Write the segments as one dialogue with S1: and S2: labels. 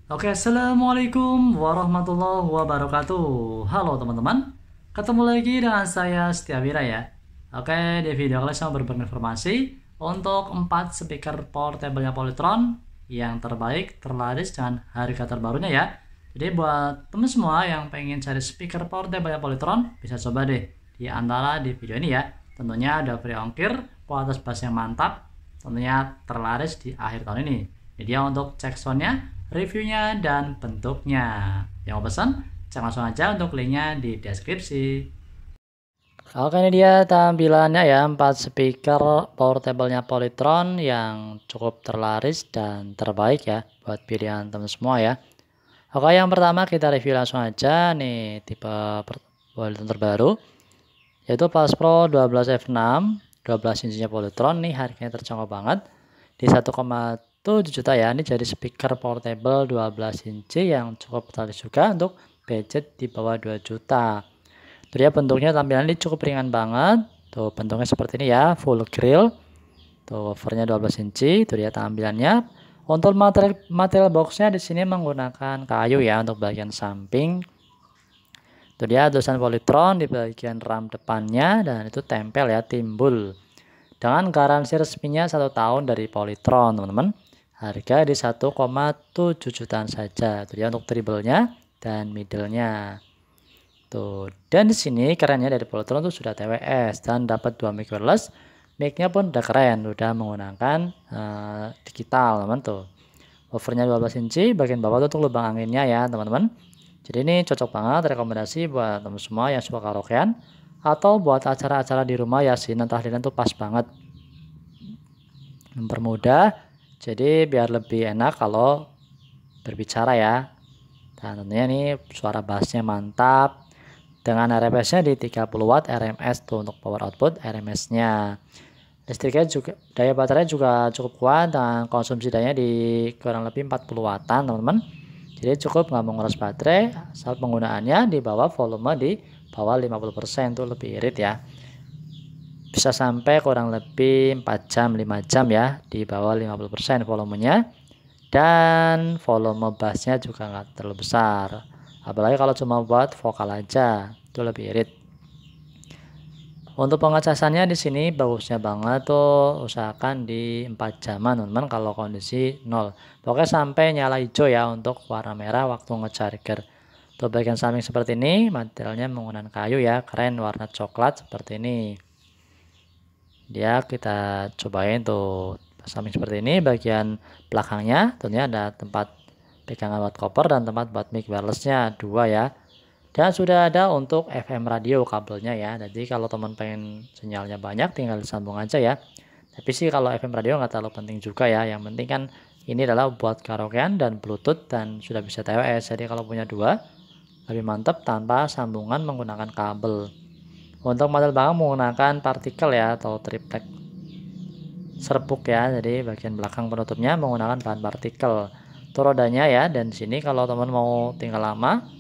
S1: Oke, assalamualaikum warahmatullahi wabarakatuh. Halo teman-teman, ketemu lagi dengan saya Setiawira ya. Oke, di video kali saya berbagi informasi untuk 4 speaker portable-nya Polytron yang terbaik, terlaris dengan harga terbarunya ya. Jadi buat teman semua yang pengen cari speaker portable-nya Polytron, bisa coba deh di antara di video ini ya. Tentunya ada free ongkir, kualitas bass yang mantap, tentunya terlaris di akhir tahun ini. Jadi dia untuk cek soundnya, reviewnya, dan bentuknya. Yang mau pesan, cek langsung aja untuk linknya di deskripsi. Oke, ini dia tampilannya ya, 4 speaker portable-nya Polytron yang cukup terlaris dan terbaik ya buat pilihan teman semua ya. Oke, yang pertama kita review langsung aja nih tipe Polytron terbaru, yaitu Pulse Pro 12F6 12 inchinya Polytron. Nih harganya terjangkau banget di 1,7 juta ya. Ini jadi speaker portable 12 inci yang cukup terlaris juga untuk budget di bawah 2 juta. Tuh dia bentuknya, tampilan ini cukup ringan banget. Tuh bentuknya seperti ini ya, full grill. Tuh covernya 12 inci. Tuh dia tampilannya. Untuk material boxnya di sini menggunakan kayu ya untuk bagian samping. Tuh dia tulisan Polytron di bagian ram depannya dan itu tempel ya, timbul. Dengan garansi resminya 1 tahun dari Polytron, teman-teman. Harga di 1,7 jutaan saja. Itu dia untuk treble-nya dan middle-nya. Tuh, dan di sini kerennya dari Polytron tuh sudah TWS dan dapat 2 mic wireless. Mic-nya pun udah keren, udah menggunakan digital, teman-teman tuh. Overnya 12 inci, bagian bawah tuh untuk lubang anginnya ya, teman-teman. Jadi ini cocok banget, rekomendasi buat teman semua yang suka karaokean atau buat acara-acara di rumah ya, tahlilan tahlilan tuh pas banget. Mempermudah, jadi biar lebih enak kalau berbicara ya. Dan tentunya ini suara bassnya mantap dengan RMS-nya di 30 watt RMS tuh untuk power output RMS-nya. Listriknya juga, daya baterai juga cukup kuat dan konsumsi dayanya di kurang lebih 40 wattan, teman-teman. Jadi cukup nggak menguras baterai saat penggunaannya di bawah volume di bawah 50% tuh lebih irit ya. Bisa sampai kurang lebih 4 jam 5 jam ya di bawah 50% volumenya. Dan volume bassnya juga nggak terlalu besar. Apalagi kalau cuma buat vokal aja itu lebih irit. Untuk pengecasannya di sini bagusnya banget tuh, usahakan di 4 jaman teman-teman kalau kondisi 0. Pokoknya sampai nyala hijau ya untuk warna merah waktu ngecharger. Tuh bagian samping seperti ini, materialnya menggunakan kayu ya, keren, warna coklat seperti ini. Dia kita cobain tuh samping seperti ini, bagian belakangnya tentunya ada tempat pegangan buat koper dan tempat buat mic wirelessnya 2 ya. Dan sudah ada untuk FM radio kabelnya ya. Jadi kalau teman pengen sinyalnya banyak tinggal disambung aja ya. Tapi sih kalau FM radio nggak terlalu penting juga ya. Yang penting kan ini adalah buat karaokean dan Bluetooth dan sudah bisa TWS. Jadi kalau punya 2 lebih mantap tanpa sambungan menggunakan kabel. Untuk model belakang menggunakan partikel ya atau triplek serbuk ya. Jadi bagian belakang penutupnya menggunakan bahan partikel. Itu rodanya ya. Dan di sini kalau teman mau tinggal lama,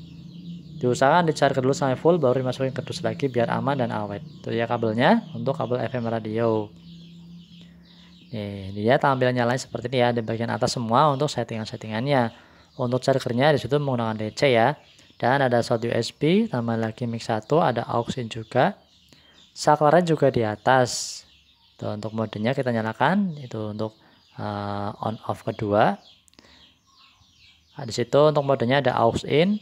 S1: diusahakan dicharger dulu sampai full baru dimasukin ke dus lagi biar aman dan awet. Itu ya kabelnya untuk kabel FM radio. Nih, dia tampilan nyalanya seperti ini ya, di bagian atas semua untuk settingan-settingannya. Untuk chargernya di situ menggunakan DC ya. Dan ada slot USB, tambah lagi mic 1, ada aux in juga. Saklarnya juga di atas. Tuh, untuk modenya kita nyalakan, itu untuk on off kedua. Nah, di situ untuk modenya ada aux in.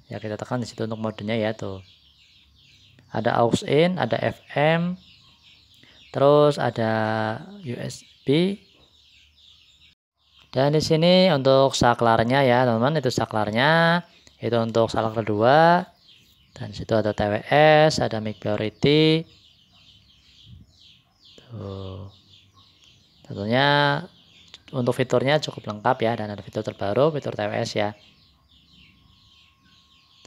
S1: Ya kita tekan di situ untuk modenya ya tuh. Ada aux in, ada FM, terus ada USB. Dan di sini untuk saklarnya ya teman-teman, itu saklarnya, itu untuk saklar kedua. Dan di situ ada TWS, ada mic priority. Tuh. Tentunya untuk fiturnya cukup lengkap ya, dan ada fitur terbaru, fitur TWS ya.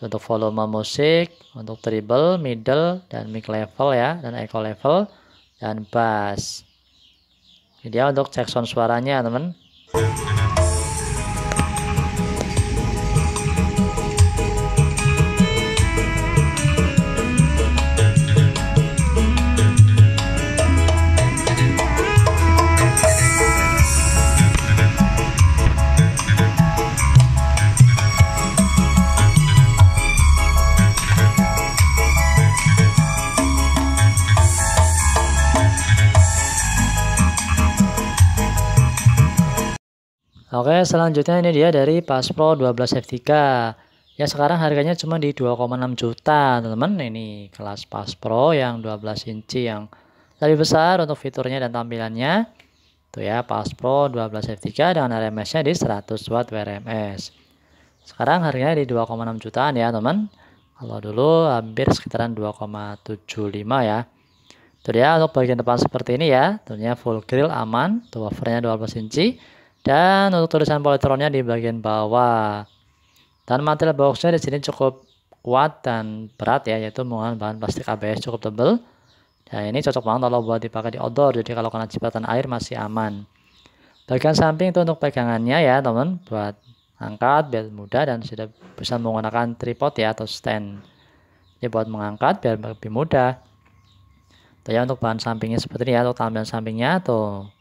S1: Untuk volume musik, untuk treble, middle, dan mic level ya, dan echo level, dan bass. Ini dia untuk cek sound suaranya teman. Oke, selanjutnya ini dia dari Pas Pro 12 F3. Ya, sekarang harganya cuma di 2,6 juta, teman-teman. Ini kelas Pas Pro yang 12 inci yang lebih besar untuk fiturnya dan tampilannya. Tuh ya, Pas Pro 12 F3 dengan RMS-nya di 100 watt WRMS. Sekarang harganya di 2,6 jutaan ya, teman. Kalau dulu hampir sekitaran 2,75 ya. Tuh ya, untuk bagian depan seperti ini ya. Tentunya full grill aman, tuh wafernya 12 inci. Dan untuk tulisan Polytronnya di bagian bawah. Dan material boxnya di sini cukup kuat dan berat ya, yaitu menggunakan bahan plastik ABS cukup tebal. Dan ini cocok banget kalau buat dipakai di outdoor, jadi kalau kena cipratan air masih aman. Bagian samping itu untuk pegangannya ya teman, buat angkat biar mudah dan sudah bisa menggunakan tripod ya atau stand. Ini buat mengangkat biar lebih mudah. Tuh ya, untuk bahan sampingnya seperti ini ya, untuk tampilan sampingnya tuh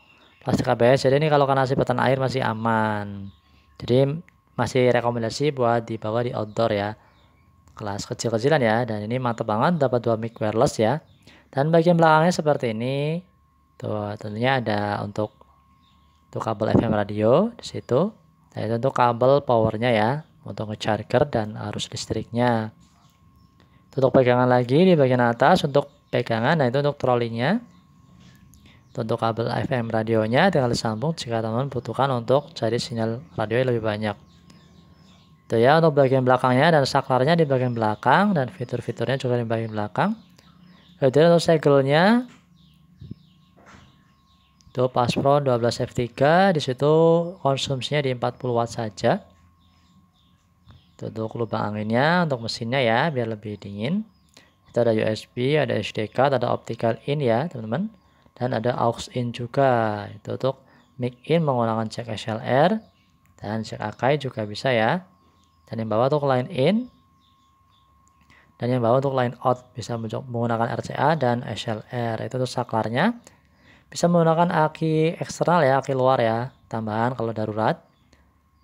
S1: plastik ABS, jadi ini kalau kena cipratan air masih aman. Jadi masih rekomendasi buat dibawa di outdoor ya, kelas kecil-kecilan ya. Dan ini mantap banget, dapat 2 mic wireless ya. Dan bagian belakangnya seperti ini tuh, tentunya ada untuk kabel FM radio di situ. Dan itu untuk kabel powernya ya, untuk nge-charger dan arus listriknya. Untuk pegangan lagi di bagian atas untuk pegangan, nah itu untuk trolinya. Untuk kabel FM radionya tinggal disambung jika teman butuhkan untuk cari sinyal radio yang lebih banyak. Itu ya untuk bagian belakangnya, dan saklarnya di bagian belakang, dan fitur-fiturnya juga di bagian belakang. Kemudian untuk segelnya, itu Pas Pro 12 F3, di situ konsumsinya di 40 watt saja. Itu untuk lubang anginnya, untuk mesinnya ya biar lebih dingin. Itu ada USB, ada SD card, ada optical in ya teman-teman. Dan ada aux in juga, itu untuk mic in menggunakan jack XLR, dan jack Akai juga bisa ya. Dan yang bawah untuk line in, dan yang bawah untuk line out bisa menggunakan RCA dan XLR. Itu untuk saklarnya bisa menggunakan aki eksternal ya, aki luar ya, tambahan kalau darurat.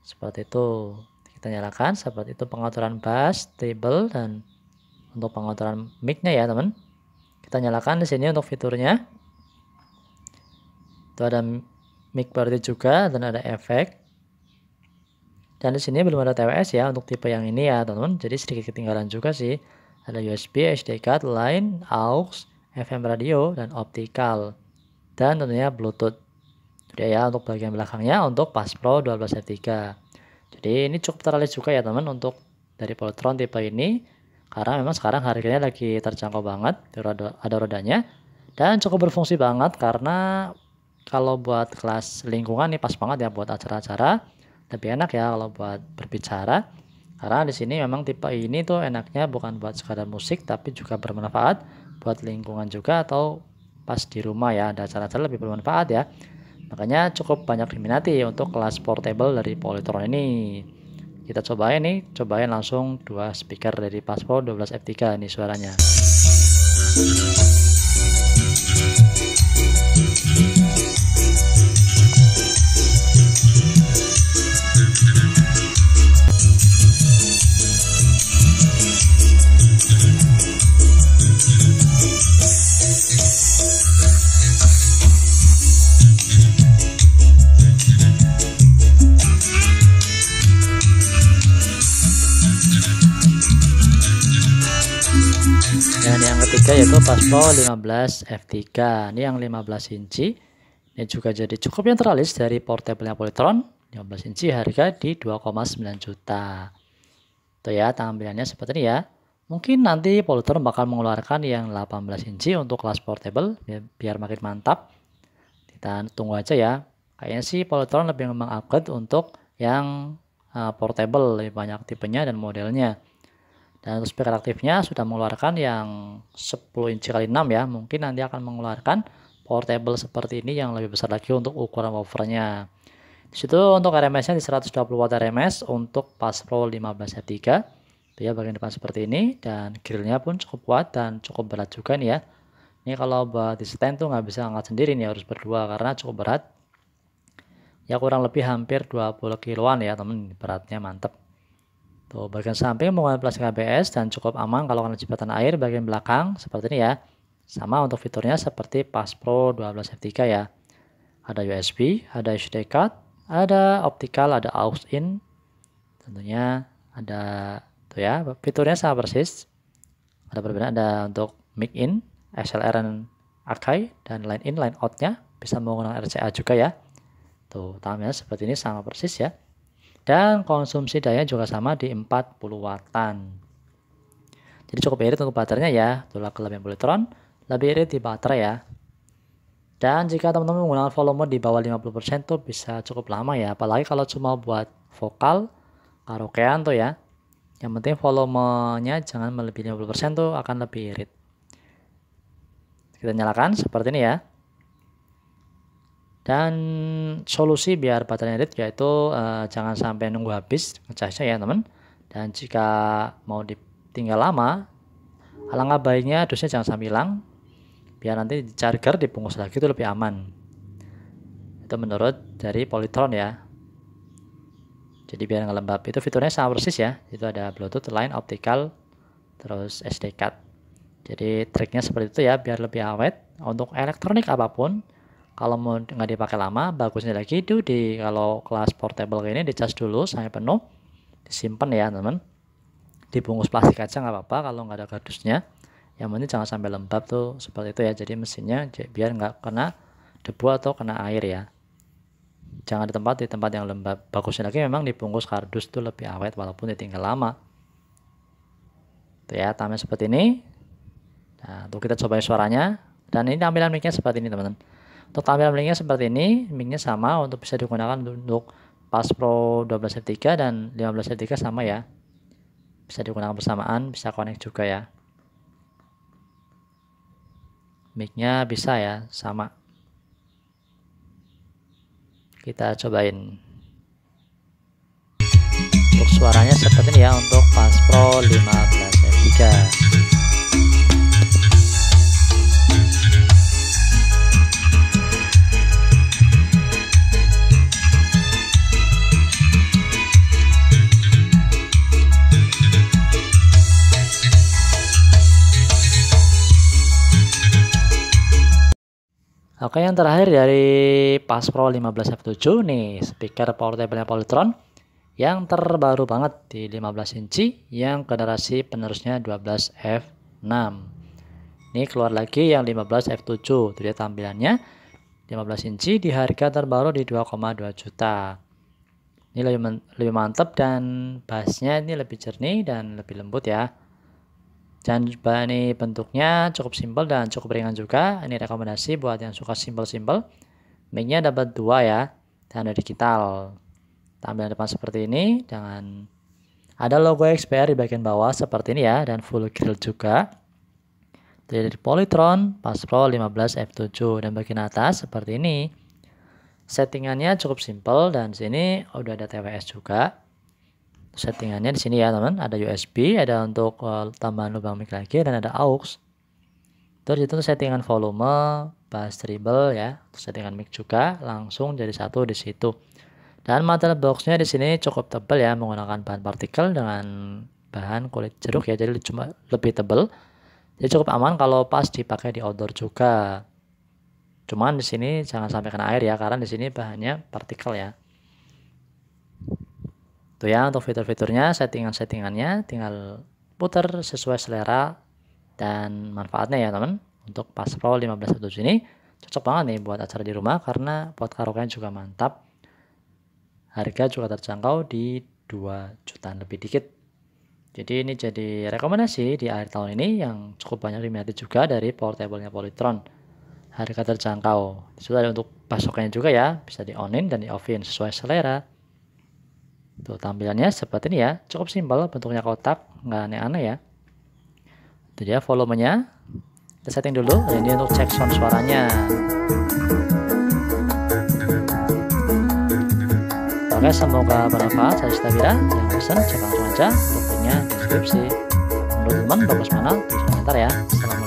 S1: Seperti itu kita nyalakan. Seperti itu pengaturan bass, treble, dan untuk pengaturan mic-nya ya teman. Kita nyalakan di sini untuk fiturnya. Itu ada mic party juga dan ada efek. Dan di sini belum ada TWS ya untuk tipe yang ini ya teman-teman. Jadi sedikit ketinggalan juga sih. Ada USB, SD card, line, aux, FM radio, dan optical. Dan tentunya Bluetooth. Jadi ya untuk bagian belakangnya untuk Pas Pro 12 F3. Jadi ini cukup terlaris juga ya teman untuk dari Polytron tipe ini. Karena memang sekarang harganya lagi terjangkau banget. Ada rodanya. Dan cukup berfungsi banget karena kalau buat kelas lingkungan nih pas banget ya buat acara-acara. Lebih enak ya kalau buat berbicara. Karena di sini memang tipe ini tuh enaknya bukan buat sekadar musik, tapi juga bermanfaat buat lingkungan juga, atau pas di rumah ya ada acara-acara lebih bermanfaat ya. Makanya cukup banyak diminati untuk kelas portable dari Polytron ini. Kita cobain langsung 2 speaker dari Pas Pro 12 F3 ini suaranya. Dan yang ketiga yaitu Pas Pro 15 F3. Ini yang 15 inci. Ini juga jadi cukup yang teralis dari portable Polytron. 15 inci harga di 2,9 juta. Tuh ya tampilannya seperti ini ya. Mungkin nanti Polytron bakal mengeluarkan yang 18 inci untuk kelas portable biar makin mantap. Kita tunggu aja ya. Kayaknya sih Polytron lebih mengupgrade untuk yang portable, lebih banyak tipenya dan modelnya. Dan untuk speaker aktifnya sudah mengeluarkan yang 10 inci x 6 ya. Mungkin nanti akan mengeluarkan portable seperti ini yang lebih besar lagi untuk ukuran woofernya. Di situ untuk RMS-nya di 120 watt RMS untuk Pas Pro 15 F3. Itu ya bagian depan seperti ini, dan grillnya pun cukup kuat dan cukup berat juga nih ya. Ini kalau buat di stand tuh nggak bisa angkat sendiri nih, harus berdua karena cukup berat. Ya kurang lebih hampir 20 kiloan ya temen, beratnya mantep. Tuh bagian samping menggunakan plastik ABS dan cukup aman kalau kena cipratan air. Bagian belakang seperti ini ya. Sama untuk fiturnya seperti Pas Pro 12 F3 ya. Ada USB, ada SD card, Ada optical, ada aux in, tentunya ada tuh ya, fiturnya sama persis. Ada perbedaan, ada untuk mic in, XLR dan Akai, dan line in, line out-nya bisa menggunakan RCA juga ya. Tuh, tampilannya seperti ini sama persis ya. Dan konsumsi daya juga sama di 40 wattan. Jadi cukup irit untuk baterainya ya. Itulah kelebihan Polytron, lebih irit di baterai ya. Dan jika teman-teman menggunakan volume di bawah 50% tuh bisa cukup lama ya. Apalagi kalau cuma buat vokal, karaokean tuh ya. Yang penting volumenya jangan melebihi 50% tuh akan lebih irit. Kita nyalakan seperti ini ya. Dan solusi biar baterainya irit yaitu jangan sampai nunggu habis ngecasnya ya teman. Dan jika mau ditinggal lama, alangkah baiknya dusnya jangan sampai hilang. Biar nanti di charger dibungkus lagi itu lebih aman. Itu menurut dari Polytron ya. Jadi biar nggak lembab. Itu fiturnya sama persis ya. Itu ada Bluetooth, line, optical, terus SD card. Jadi triknya seperti itu ya, biar lebih awet. Untuk elektronik apapun, kalau mau nggak dipakai lama, bagusnya lagi itu kalau kelas portable kayak ini dicas dulu sampai penuh, disimpan ya teman. Dibungkus plastik aja nggak apa-apa kalau nggak ada kardusnya. Yang penting jangan sampai lembab tuh seperti itu ya. Jadi mesinnya biar nggak kena debu atau kena air ya. Jangan di tempat yang lembab. Bagusnya lagi memang dibungkus kardus tuh lebih awet walaupun ditinggal lama. Tuh ya, tampilnya seperti ini. Nah, tuh kita cobain suaranya. Dan ini tampilan mic-nya seperti ini teman-teman. Untuk tampilan mic-nya seperti ini, mic-nya sama untuk bisa digunakan untuk Pass Pro 12F3 dan 15F3 sama ya. Bisa digunakan bersamaan, bisa connect juga ya. Mic-nya bisa ya, sama. Kita cobain. Untuk suaranya seperti ini ya untuk Pass Pro 15F3. Oke, yang terakhir dari Pass Pro 15F7 nih, speaker portable Polytron yang terbaru banget di 15 inci yang generasi penerusnya 12F6. Ini keluar lagi yang 15F7, itu dia tampilannya 15 inci di harga terbaru di 2,2 juta. Ini lebih mantap dan bassnya ini lebih jernih dan lebih lembut ya. Dan ini bentuknya cukup simpel dan cukup ringan juga. Ini rekomendasi buat yang suka simpel-simpel. Mic-nya dapat 2 ya, dan ada digital. Tampilan depan seperti ini dengan ada logo XPR di bagian bawah seperti ini ya, dan full grill juga. Dari Polytron Pass Pro 15F7 dan bagian atas seperti ini. Settingannya cukup simpel dan sini udah ada TWS juga. Settingannya di sini ya teman, ada USB, ada untuk tambahan lubang mic lagi dan ada aux. Terus itu settingan volume, bass treble ya, settingan mic juga langsung jadi satu di situ. Dan material boxnya di sini cukup tebal ya, menggunakan bahan partikel dengan bahan kulit jeruk ya, jadi cuma lebih tebal. Jadi cukup aman kalau pas dipakai di outdoor juga. Cuman di sini jangan sampai kena air ya, karena di sini bahannya partikel ya. Tuh ya untuk fitur-fiturnya, settingannya tinggal putar sesuai selera dan manfaatnya ya teman. Untuk Pass Pro 15F7 ini cocok banget nih buat acara di rumah karena buat karaokean juga mantap. Harga juga terjangkau di 2 jutaan lebih dikit. Jadi ini jadi rekomendasi di akhir tahun ini yang cukup banyak diminati juga dari portable-nya Polytron. Harga terjangkau. Sudah ada untuk pasokannya juga ya, bisa di on-in dan di off-in sesuai selera. Tuh tampilannya seperti ini ya, cukup simpel, bentuknya kotak, nggak aneh-aneh ya. Itu dia volumenya. Kita setting dulu, ini untuk cek sound suaranya. Oke, semoga bermanfaat. Saya Stabira. Jangan pesan, cek langsung aja untuk linknya di deskripsi. Menurut teman bagus mana? Tulis komentar ya. Selamat